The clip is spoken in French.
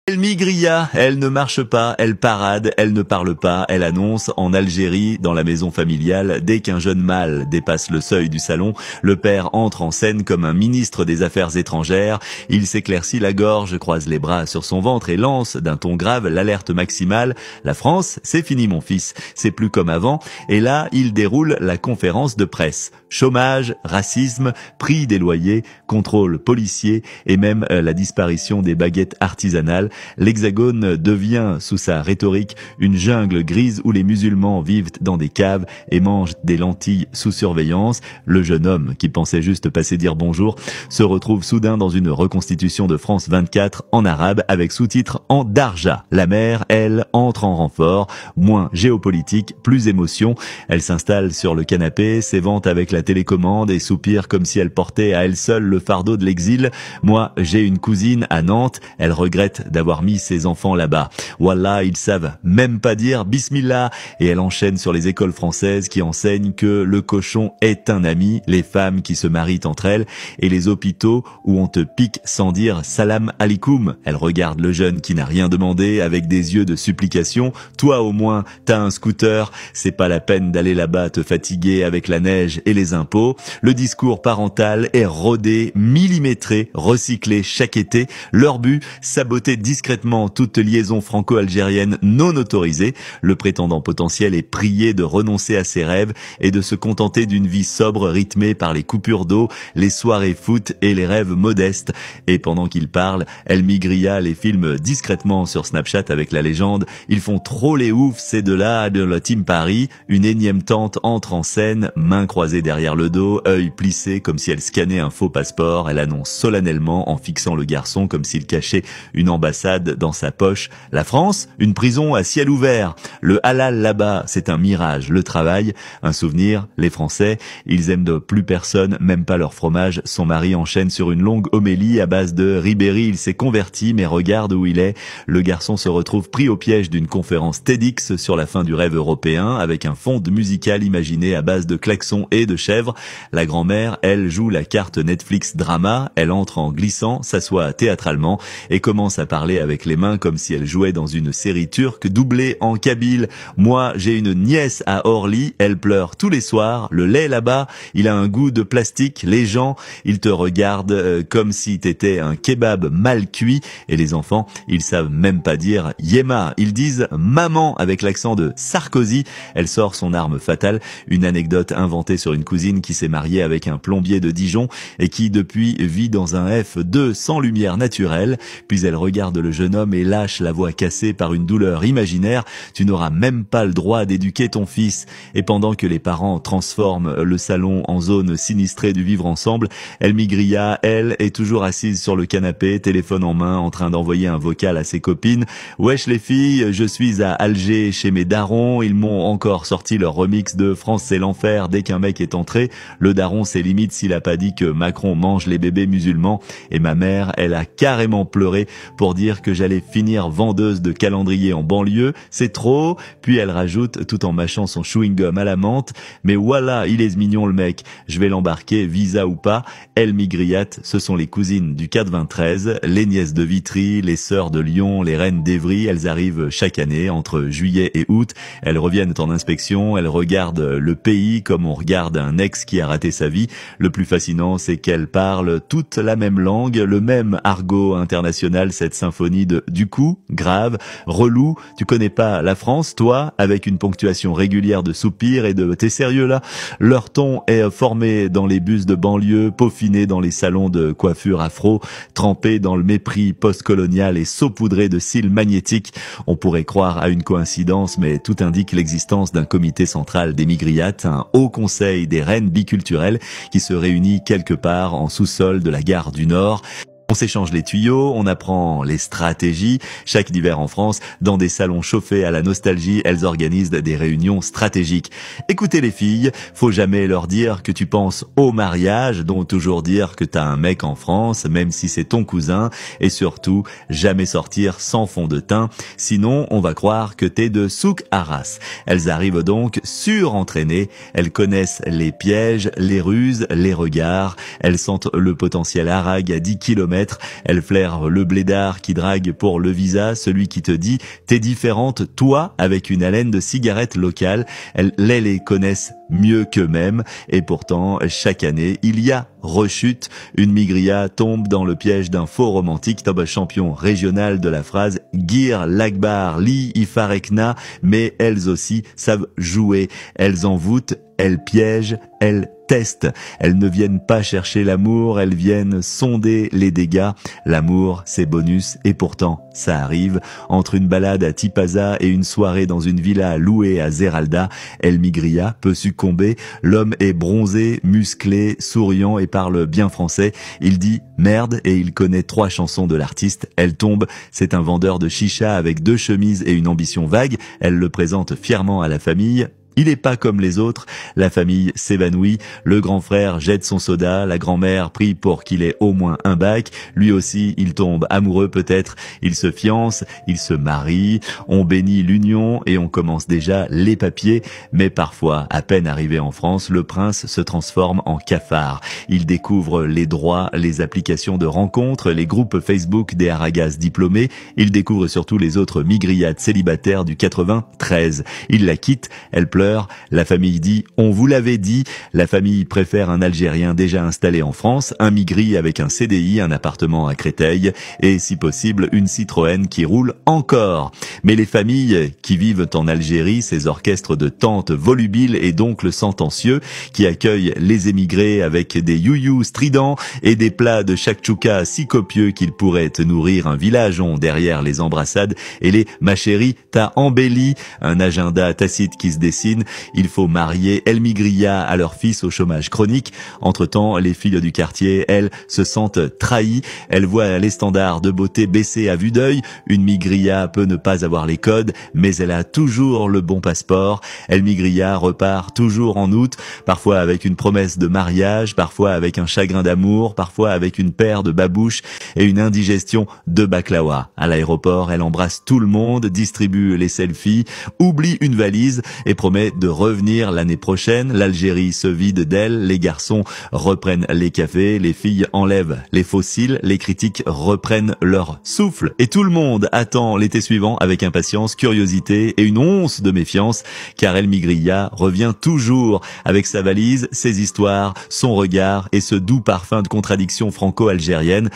Elle migria, elle ne marche pas, elle parade, elle ne parle pas, elle annonce en Algérie, dans la maison familiale, dès qu'un jeune mâle dépasse le seuil du salon, le père entre en scène comme un ministre des Affaires étrangères, il s'éclaircit la gorge, croise les bras sur son ventre et lance d'un ton grave l'alerte maximale, la France, c'est fini mon fils, c'est plus comme avant, et là, il déroule la conférence de presse. Chômage, racisme, prix des loyers, contrôle policier et même la disparition des baguettes artisanales. L'Hexagone devient, sous sa rhétorique, une jungle grise où les musulmans vivent dans des caves et mangent des lentilles sous surveillance. Le jeune homme, qui pensait juste passer dire bonjour, se retrouve soudain dans une reconstitution de France 24 en arabe avec sous-titres en darja. La mère, elle, entre en renfort, moins géopolitique, plus émotion. Elle s'installe sur le canapé, s'évente avec la télécommande et soupire comme si elle portait à elle seule le fardeau de l'exil. Moi, j'ai une cousine à Nantes, elle regrette d'avoir mis ses enfants là-bas. Wallah, ils savent même pas dire Bismillah. Et elle enchaîne sur les écoles françaises qui enseignent que le cochon est un ami, les femmes qui se marient entre elles et les hôpitaux où on te pique sans dire salam alikoum. Elle regarde le jeune qui n'a rien demandé avec des yeux de supplication. Toi au moins, t'as un scooter, c'est pas la peine d'aller là-bas te fatiguer avec la neige et les impôts. Le discours parental est rodé, millimétré, recyclé chaque été. Leur but, saboter discrètement toute liaison franco-algérienne non autorisée. Le prétendant potentiel est prié de renoncer à ses rêves et de se contenter d'une vie sobre rythmée par les coupures d'eau, les soirées foot et les rêves modestes. Et pendant qu'il parle, El Migria les filme discrètement sur Snapchat avec la légende « Ils font trop les oufs, ces deux-là de la Team Paris ». Une énième tante entre en scène, mains croisées derrière le dos, œil plissé comme si elle scannait un faux passeport. Elle annonce solennellement en fixant le garçon comme s'il cachait une ambassade dans sa poche. La France, une prison à ciel ouvert. Le halal là-bas, c'est un mirage. Le travail, un souvenir. Les Français, ils aiment de plus personne, même pas leur fromage. Son mari enchaîne sur une longue homélie à base de Ribéry. Il s'est converti, mais regarde où il est. Le garçon se retrouve pris au piège d'une conférence TEDx sur la fin du rêve européen avec un fond musical imaginé à base de klaxons et de chèvres. La grand-mère, elle, joue la carte Netflix drama. Elle entre en glissant, s'assoit théâtralement et commence à parler avec les mains comme si elle jouait dans une série turque doublée en kabyle. Moi, j'ai une nièce à Orly, elle pleure tous les soirs. Le lait là-bas, il a un goût de plastique. Les gens, ils te regardent comme si t'étais un kebab mal cuit. Et les enfants, ils savent même pas dire Yéma. Ils disent maman avec l'accent de Sarkozy. Elle sort son arme fatale, une anecdote inventée sur une cousine qui s'est mariée avec un plombier de Dijon et qui depuis vit dans un F2 sans lumière naturelle. Puis elle regarde le jeune homme et lâche la voix cassée par une douleur imaginaire. Tu n'auras même pas le droit d'éduquer ton fils. Et pendant que les parents transforment le salon en zone sinistrée du vivre ensemble, El Migria, elle, est toujours assise sur le canapé, téléphone en main, en train d'envoyer un vocal à ses copines. Wesh les filles, je suis à Alger chez mes darons, ils m'ont encore sorti leur remix de France c'est l'enfer dès qu'un mec est entré. Le daron c'est limite s'il a pas dit que Macron mange les bébés musulmans. Et ma mère, elle a carrément pleuré pour dire que j'allais finir vendeuse de calendrier en banlieue, c'est trop. Puis elle rajoute, tout en mâchant son chewing-gum à la menthe, mais voilà, il est mignon le mec, je vais l'embarquer, visa ou pas. El Migriat, ce sont les cousines du 93, les nièces de Vitry, les sœurs de Lyon, les reines d'Evry. Elles arrivent chaque année entre juillet et août. Elles reviennent en inspection, elles regardent le pays comme on regarde un ex qui a raté sa vie. Le plus fascinant, c'est qu'elles parlent toutes la même langue, le même argot international, cette symphonie de du coup, grave, relou. Tu connais pas la France, toi, avec une ponctuation régulière de soupirs et de t'es sérieux là? Leur ton est formé dans les bus de banlieue, peaufiné dans les salons de coiffure afro, trempé dans le mépris post-colonial et saupoudré de cils magnétiques. On pourrait croire à une coïncidence, mais tout indique l'existence d'un comité central des migriates, un haut conseil des reines biculturelles qui se réunit quelque part en sous-sol de la gare du Nord. On s'échange les tuyaux, on apprend les stratégies. Chaque hiver en France, dans des salons chauffés à la nostalgie, elles organisent des réunions stratégiques. Écoutez les filles, faut jamais leur dire que tu penses au mariage, donc toujours dire que t'as un mec en France, même si c'est ton cousin, et surtout, jamais sortir sans fond de teint, sinon on va croire que t'es de souk Arras. Elles arrivent donc surentraînées, elles connaissent les pièges, les ruses, les regards, elles sentent le potentiel arague à 10 km kilomètres. Elle flaire le blédard qui drague pour le visa, celui qui te dit « t'es différente, toi » avec une haleine de cigarette locale. Elles les connaissent mieux qu'eux-mêmes et pourtant, chaque année, il y a rechute. Une migria tombe dans le piège d'un faux romantique, top champion régional de la phrase Gir Lagbar Li Ifarekna, mais elles aussi savent jouer. Elles envoûtent, elles piègent, elles testent. Elles ne viennent pas chercher l'amour, elles viennent sonder les dégâts. L'amour, c'est bonus, et pourtant, ça arrive. Entre une balade à Tipaza et une soirée dans une villa louée à Zeralda, El Migria peut succomber. L'homme est bronzé, musclé, souriant et parle bien français. Il dit merde et il connaît 3 chansons de l'artiste. Elle tombe, c'est un vendeur de chicha avec 2 chemises et une ambition vague. Elle le présente fièrement à la famille. Il est pas comme les autres, la famille s'évanouit, le grand frère jette son soda, la grand-mère prie pour qu'il ait au moins un bac, lui aussi il tombe amoureux peut-être, il se fiance, il se marie, on bénit l'union et on commence déjà les papiers, mais parfois, à peine arrivé en France, le prince se transforme en cafard. Il découvre les droits, les applications de rencontres, les groupes Facebook des haragas diplômés, il découvre surtout les autres migriades célibataires du 93. Il la quitte, elle pleure. La famille dit « on vous l'avait dit ». La famille préfère un Algérien déjà installé en France, un migri avec un CDI, un appartement à Créteil et, si possible, une Citroën qui roule encore. Mais les familles qui vivent en Algérie, ces orchestres de tantes volubiles et d'oncles sentencieux qui accueillent les émigrés avec des youyous stridents et des plats de chakchouka si copieux qu'ils pourraient nourrir un village, ont derrière les embrassades et les « ma chérie, t'as embelli », un agenda tacite qui se dessine. Il faut marier El Migria à leur fils au chômage chronique. Entre-temps, les filles du quartier, elles, se sentent trahies. Elles voient les standards de beauté baisser à vue d'œil. Une migria peut ne pas avoir les codes, mais elle a toujours le bon passeport. El Migria repart toujours en août, parfois avec une promesse de mariage, parfois avec un chagrin d'amour, parfois avec une paire de babouches et une indigestion de baklawa. À l'aéroport, elle embrasse tout le monde, distribue les selfies, oublie une valise et promet de revenir l'année prochaine. L'Algérie se vide d'elle, les garçons reprennent les cafés, les filles enlèvent les fossiles, les critiques reprennent leur souffle. Et tout le monde attend l'été suivant avec impatience, curiosité et une once de méfiance, car El Migria revient toujours avec sa valise, ses histoires, son regard et ce doux parfum de contradiction franco-algérienne.